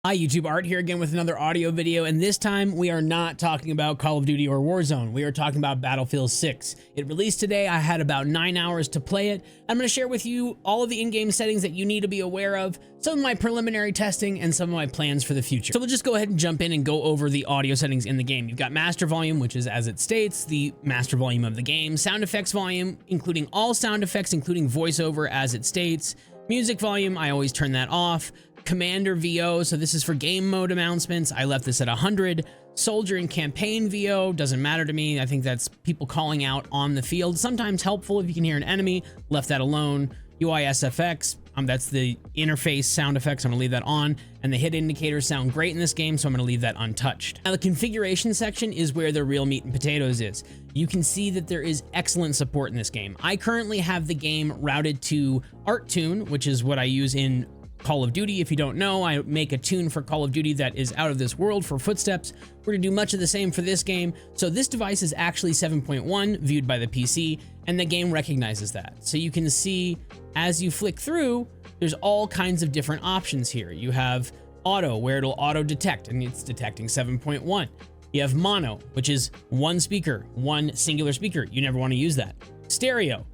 Hi YouTube, Art here again with another audio video, and this time we are not talking about Call of Duty or Warzone. We are talking about Battlefield 6. It released today. I had about 9 hours to play it. I'm going to share with you all of the in-game settings that you need to be aware of, some of my preliminary testing, and some of my plans for the future. So we'll just go ahead and jump in and go over the audio settings in the game. You've got master volume, which is as it states, the master volume of the game. Sound effects volume, including all sound effects, including voiceover as it states. Music volume, I always turn that off. Commander VO, so this is for game mode announcements. I left this at 100. Soldier and campaign VO, doesn't matter to me. I think that's people calling out on the field. Sometimes helpful if you can hear an enemy, left that alone. UI SFX, that's the interface sound effects. I'm gonna leave that on. And the hit indicators sound great in this game, so I'm gonna leave that untouched. Now the configuration section is where the real meat and potatoes is. You can see that there is excellent support in this game. I currently have the game routed to Art Tune, which is what I use in Call of Duty. If you don't know, I make a tune for Call of Duty that is out of this world for Footsteps. We're gonna do much of the same for this game. So this device is actually 7.1 viewed by the PC, and the game recognizes that. So you can see as you flick through, there's all kinds of different options here. You have auto, where it'll auto detect, and it's detecting 7.1. You have mono, which is one speaker, one singular speaker. You never wanna use that. Stereo.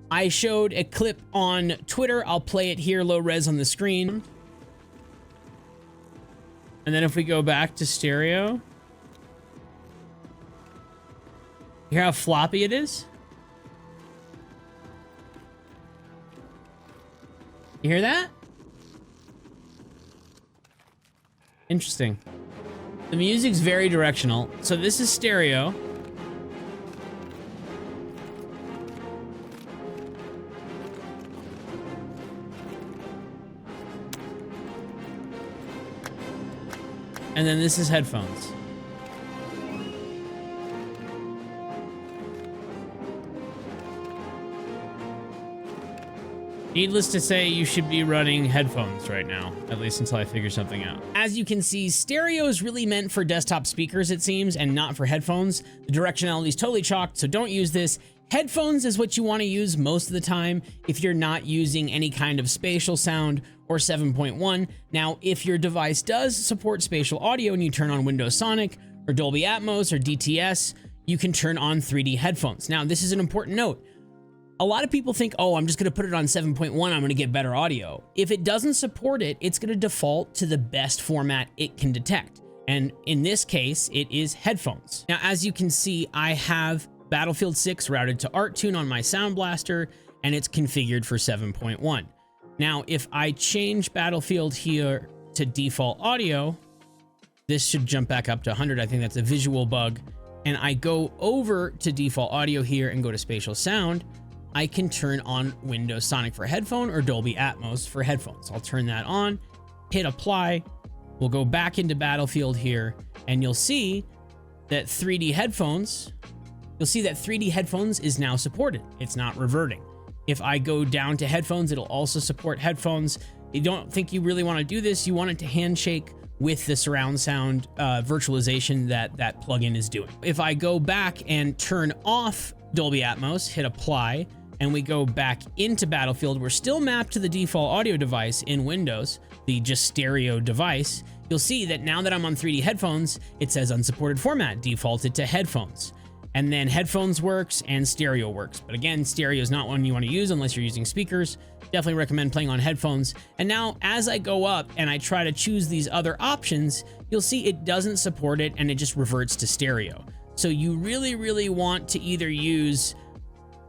I showed a clip on Twitter. I'll play it here, low res on the screen. And then if we go back to stereo, you hear how floppy it is? You hear that? Interesting. The music's very directional. So this is stereo. And then this is headphones. Needless to say, you should be running headphones right now, at least until I figure something out. As you can see, stereo is really meant for desktop speakers, it seems, and not for headphones. The directionality is totally chalked, so don't use this. Headphones is what you want to use most of the time if you're not using any kind of spatial sound or 7.1. Now, if your device does support spatial audio and you turn on Windows Sonic or Dolby Atmos or DTS, you can turn on 3D headphones. Now, this is an important note. A lot of people think, oh, I'm just gonna put it on 7.1, I'm gonna get better audio. If it doesn't support it, it's gonna default to the best format it can detect. And in this case, it is headphones. Now, as you can see, I have Battlefield 6 routed to Art Tune on my Sound Blaster, and it's configured for 7.1. Now, if I change Battlefield here to default audio, this should jump back up to 100. I think that's a visual bug. And I go over to default audio here and go to spatial sound, I can turn on Windows Sonic for headphone or Dolby Atmos for headphones. I'll turn that on, hit apply. We'll go back into Battlefield here, and you'll see that 3D headphones is now supported. It's not reverting. If I go down to headphones, it'll also support headphones. You don't think you really want to do this. You want it to handshake with the surround sound virtualization that plugin is doing. If I go back and turn off Dolby Atmos, hit apply, and we go back into Battlefield, we're still mapped to the default audio device in Windows, the just stereo device. You'll see that now that I'm on 3D headphones, it says unsupported format, defaulted to headphones. And then headphones works and stereo works. But again, stereo is not one you want to use unless you're using speakers. Definitely recommend playing on headphones. And now as I go up and I try to choose these other options, you'll see it doesn't support it and it just reverts to stereo. So you really want to either use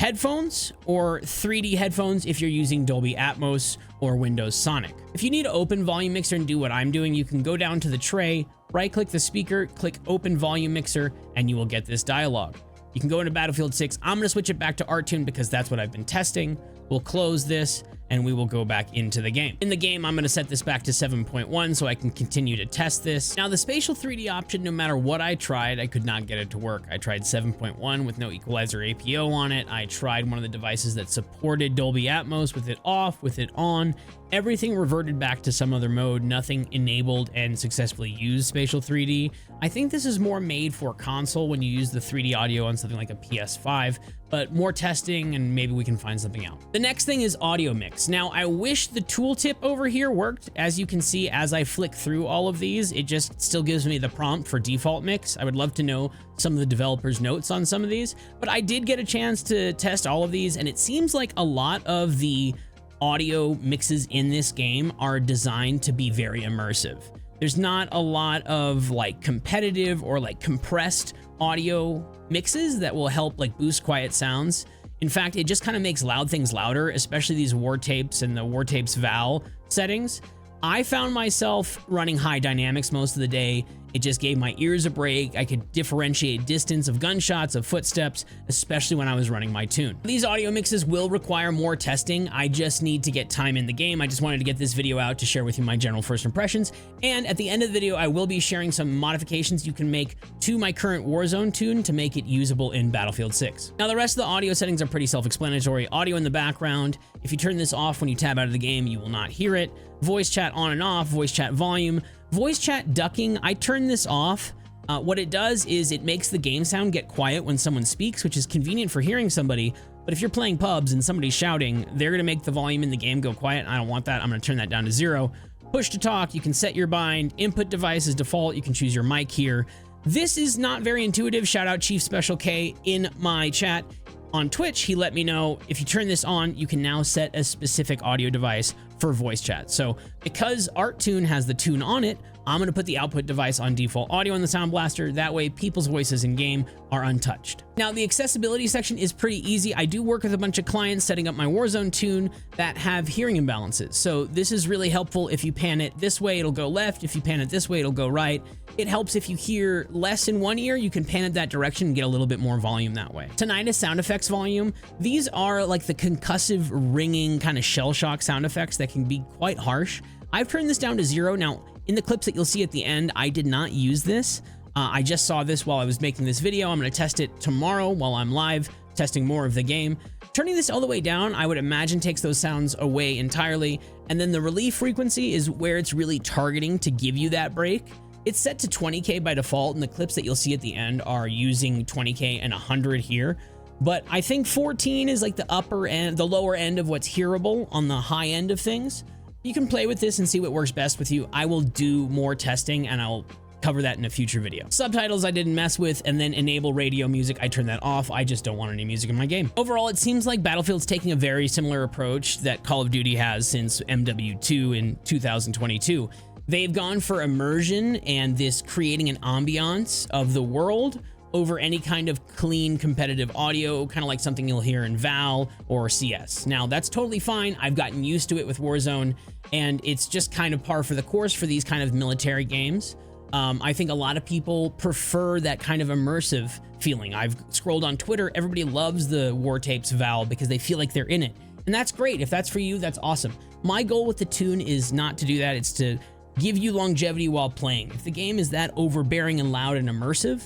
headphones or 3D headphones if you're using Dolby Atmos or Windows Sonic. If you need to open volume mixer and do what I'm doing, you can go down to the tray, right-click the speaker, click Open Volume Mixer, and you will get this dialog. You can go into Battlefield 6. I'm gonna switch it back to Art Tune because that's what I've been testing. We'll close this, and we will go back into the game. In the game, I'm gonna set this back to 7.1 so I can continue to test this. Now, the spatial 3D option, no matter what I tried, I could not get it to work. I tried 7.1 with no equalizer APO on it. I tried one of the devices that supported Dolby Atmos with it off, with it on. Everything reverted back to some other mode. Nothing enabled and successfully used spatial 3D. I think this is more made for console when you use the 3D audio on something like a PS5, but more testing and maybe we can find something out. The next thing is audio mix. Now, I wish the tooltip over here worked. As you can see, as I flick through all of these, it just still gives me the prompt for default mix. I would love to know some of the developers' notes on some of these, but I did get a chance to test all of these, and it seems like a lot of the audio mixes in this game are designed to be very immersive. There's not a lot of like competitive or like compressed audio mixes that will help like boost quiet sounds. In fact, it just kind of makes loud things louder, especially these war tapes and the war tapes val settings. I found myself running high dynamics most of the day. It just gave my ears a break. I could differentiate distance of gunshots, of footsteps, especially when I was running my tune. These audio mixes will require more testing. I just need to get time in the game. I just wanted to get this video out to share with you my general first impressions. And at the end of the video, I will be sharing some modifications you can make to my current Warzone tune to make it usable in Battlefield 6. Now, the rest of the audio settings are pretty self-explanatory. Audio in the background. If you turn this off when you tab out of the game, you will not hear it. Voice chat on and off, voice chat volume. Voice chat ducking, I turn this off. What it does is it makes the game sound get quiet when someone speaks, which is convenient for hearing somebody. But if you're playing pubs and somebody's shouting, they're going to make the volume in the game go quiet. I don't want that. I'm going to turn that down to 0. Push to talk, you can set your bind. Input device is default. You can choose your mic here. This is not very intuitive. Shout out Chief Special K in my chat on Twitch. He let me know if you turn this on, you can now set a specific audio device for voice chat. So because Art Tune has the tune on it, I'm going to put the output device on default audio in the Sound Blaster. That way people's voices in game are untouched. Now, the accessibility section is pretty easy. I do work with a bunch of clients setting up my Warzone tune that have hearing imbalances. So this is really helpful. If you pan it this way, it'll go left. If you pan it this way, it'll go right. It helps if you hear less in one ear, you can pan it that direction and get a little bit more volume that way. Tinnitus sound effects volume. These are like the concussive ringing kind of shell shock sound effects that can be quite harsh. I've turned this down to 0. Now, in the clips that you'll see at the end, I did not use this. I just saw this while I was making this video. I'm going to test it tomorrow while I'm live testing more of the game. Turning this all the way down, I would imagine takes those sounds away entirely. And then the relief frequency is where it's really targeting to give you that break. It's set to 20K by default, and the clips that you'll see at the end are using 20K and 100 here. But I think 14 is like the upper end, the lower end of what's hearable on the high end of things. You can play with this and see what works best with you. I will do more testing and I'll cover that in a future video. Subtitles I didn't mess with, and then enable radio music, I turned that off. I just don't want any music in my game. Overall, it seems like Battlefield's taking a very similar approach that Call of Duty has since MW2 in 2022. They've gone for immersion and this creating an ambiance of the world over any kind of clean competitive audio, kind of like something you'll hear in Val or CS. Now, that's totally fine. I've gotten used to it with Warzone, and it's just kind of par for the course for these kind of military games. I think a lot of people prefer that kind of immersive feeling. I've scrolled on Twitter. Everybody loves the war tapes Val because they feel like they're in it. And that's great. If that's for you, that's awesome. My goal with the tune is not to do that. It's to give you longevity while playing. If the game is that overbearing and loud and immersive,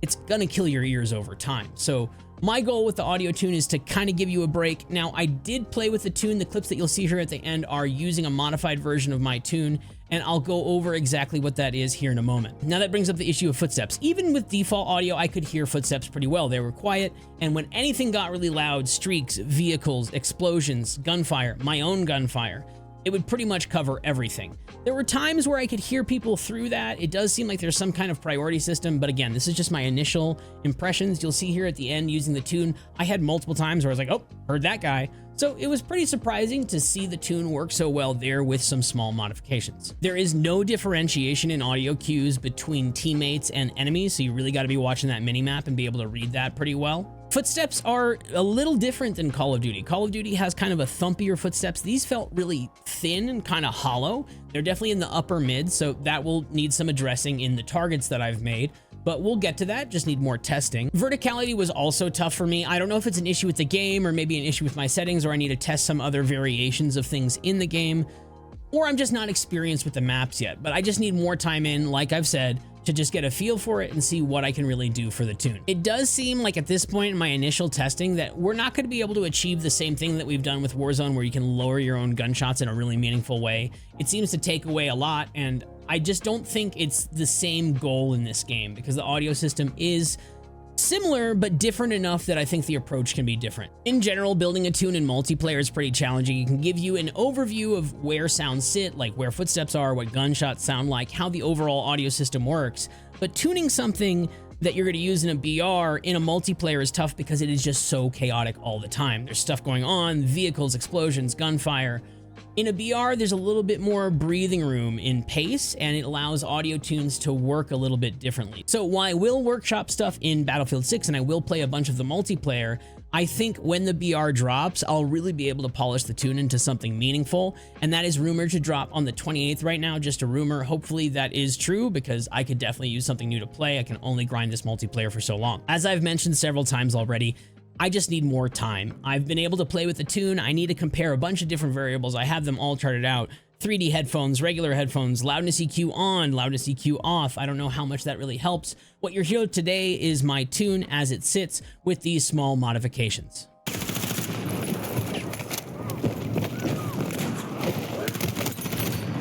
it's gonna kill your ears over time. So my goal with the audio tune is to kind of give you a break. Now, I did play with the tune. The clips that you'll see here at the end are using a modified version of my tune, and I'll go over exactly what that is here in a moment. Now, that brings up the issue of footsteps. Even with default audio, I could hear footsteps pretty well. They were quiet, and when anything got really loud, streaks, vehicles, explosions, gunfire, my own gunfire, it would pretty much cover everything. There were times where I could hear people through that. It does seem like there's some kind of priority system, but again, this is just my initial impressions. You'll see here at the end using the tune, I had multiple times where I was like, oh, heard that guy. So it was pretty surprising to see the tune work so well there with some small modifications. There is no differentiation in audio cues between teammates and enemies, so you really got to be watching that minimap and be able to read that pretty well. Footsteps are a little different than Call of Duty. Call of Duty has kind of a thumpier footsteps. These felt really thin and kind of hollow. They're definitely in the upper mid, so that will need some addressing in the targets that I've made, but we'll get to that, just need more testing. Verticality was also tough for me. I don't know if it's an issue with the game or maybe an issue with my settings, or I need to test some other variations of things in the game, or I'm just not experienced with the maps yet, but I just need more time in, like I've said, to just get a feel for it and see what I can really do for the tune. It does seem like at this point in my initial testing that we're not going to be able to achieve the same thing that we've done with Warzone, where you can lower your own gunshots in a really meaningful way. It seems to take away a lot, and I just don't think it's the same goal in this game because the audio system is similar, but different enough that I think the approach can be different. In general, building a tune in multiplayer is pretty challenging. It can give you an overview of where sounds sit, like where footsteps are, what gunshots sound like, how the overall audio system works. But tuning something that you're going to use in a BR in a multiplayer is tough because it is just so chaotic all the time. There's stuff going on, vehicles, explosions, gunfire. In a BR, there's a little bit more breathing room in pace, and it allows audio tunes to work a little bit differently. So while I will workshop stuff in Battlefield 6 and I will play a bunch of the multiplayer, I think when the BR drops, I'll really be able to polish the tune into something meaningful, and that is rumored to drop on the 28th right now, just a rumor. Hopefully that is true, because I could definitely use something new to play. I can only grind this multiplayer for so long. As I've mentioned several times already, I just need more time. I've been able to play with the tune. I need to compare a bunch of different variables. I have them all charted out. 3D headphones, regular headphones, loudness EQ on, loudness EQ off. I don't know how much that really helps. What you're hearing today is my tune as it sits with these small modifications.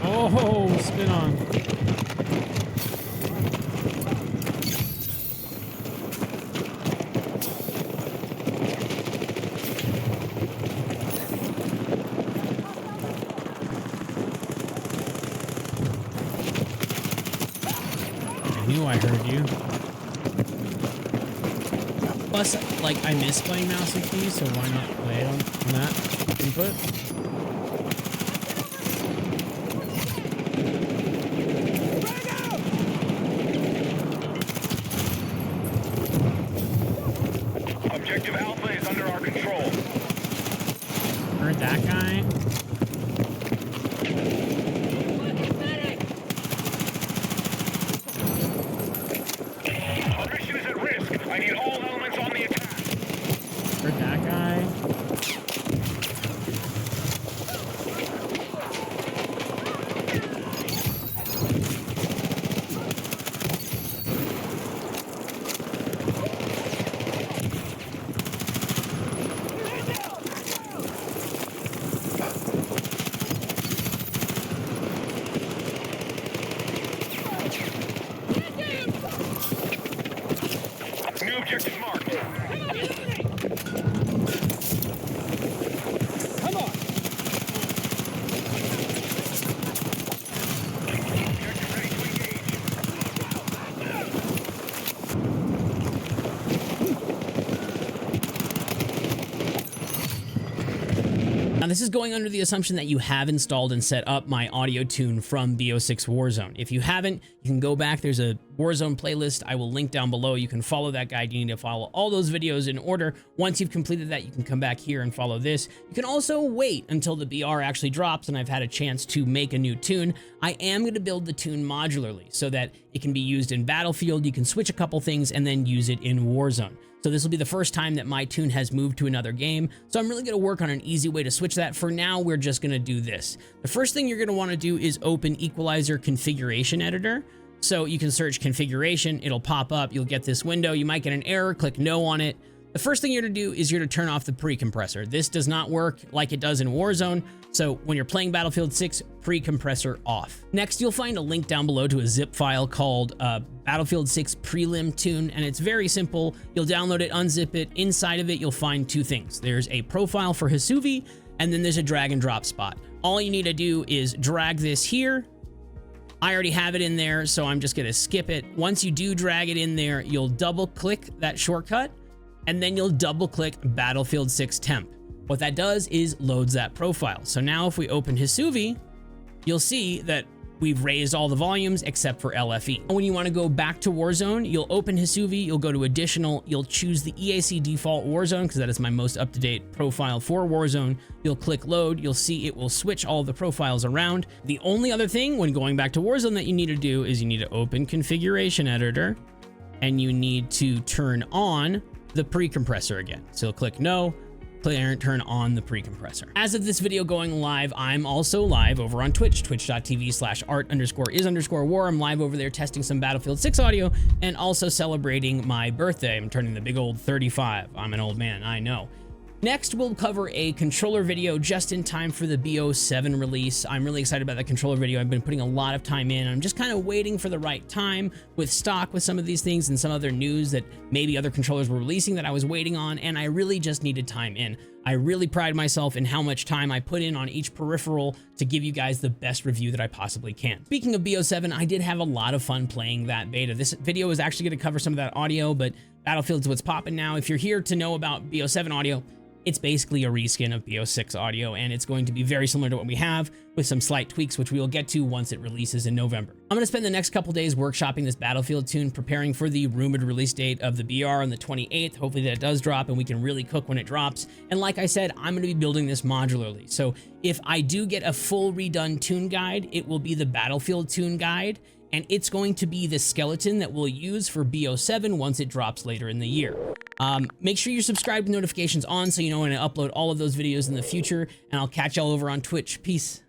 Oh, spin on. I heard you. Plus, like, I miss playing mouse and keys, so why not play it on that input? Objective Alpha is under our control. Heard that guy. I need all elements on the attack. Heard that guy. New objective marked. Come on. Objective ready to engage. Now, this is going under the assumption that you have installed and set up my audio tune from BO6 Warzone. If you haven't, you can go back. There's a Warzone playlist I will link down below. You can follow that guide. You need to follow all those videos in order. Once you've completed that, you can come back here and follow this. You can also wait until the BR actually drops and I've had a chance to make a new tune. I am going to build the tune modularly so that it can be used in Battlefield. You can switch a couple things and then use it in Warzone. So this will be the first time that my tune has moved to another game. So I'm really going to work on an easy way to switch that. For now, we're just going to do this. The first thing you're going to want to do is open Equalizer Configuration Editor. So you can search configuration, it'll pop up, you'll get this window, you might get an error, click no on it. The first thing you're to do is you're to turn off the pre-compressor. This does not work like it does in Warzone, so when you're playing Battlefield 6, pre-compressor off. Next, you'll find a link down below to a zip file called Battlefield 6 prelim tune, and it's very simple. You'll download it, unzip it. Inside of it, you'll find two things. There's a profile for Hisuvi, and then there's a drag and drop spot. All you need to do is drag this here. I already have it in there, so I'm just gonna skip it. Once you do drag it in there, you'll double click that shortcut, and then you'll double click Battlefield 6 temp. What that does is loads that profile. So now if we open Hisuvi, you'll see that we've raised all the volumes except for LFE. When you want to go back to Warzone, you'll open Hisuvi, you'll go to additional, you'll choose the EAC default Warzone because that is my most up-to-date profile for Warzone. You'll click load, you'll see it will switch all the profiles around. The only other thing when going back to Warzone that you need to do is you need to open Configuration Editor and you need to turn on the pre-compressor again. So click no, turn on the pre-compressor. As of this video going live, I'm also live over on Twitch, twitch.tv/art_is_war. I'm live over there testing some Battlefield 6 audio and also celebrating my birthday. I'm turning the big old 35. I'm an old man, I know. Next, we'll cover a controller video just in time for the BO7 release. I'm really excited about that controller video. I've been putting a lot of time in. I'm just kind of waiting for the right time with stock with some of these things and some other news that maybe other controllers were releasing that I was waiting on, and I really just needed time in. I really pride myself in how much time I put in on each peripheral to give you guys the best review that I possibly can. Speaking of BO7, I did have a lot of fun playing that beta. This video is actually going to cover some of that audio, but Battlefield's what's popping now. If you're here to know about BO7 audio, it's basically a reskin of BO6 audio, and it's going to be very similar to what we have with some slight tweaks, which we will get to once it releases in November. I'm going to spend the next couple days workshopping this Battlefield tune, preparing for the rumored release date of the BR on the 28th. Hopefully that does drop and we can really cook when it drops. And like I said, I'm going to be building this modularly. So if I do get a full redone tune guide, it will be the Battlefield tune guide, and it's going to be the skeleton that we'll use for BO7 once it drops later in the year. Make sure you're subscribed with notifications on so you know when I upload all of those videos in the future, and I'll catch y'all over on Twitch. Peace.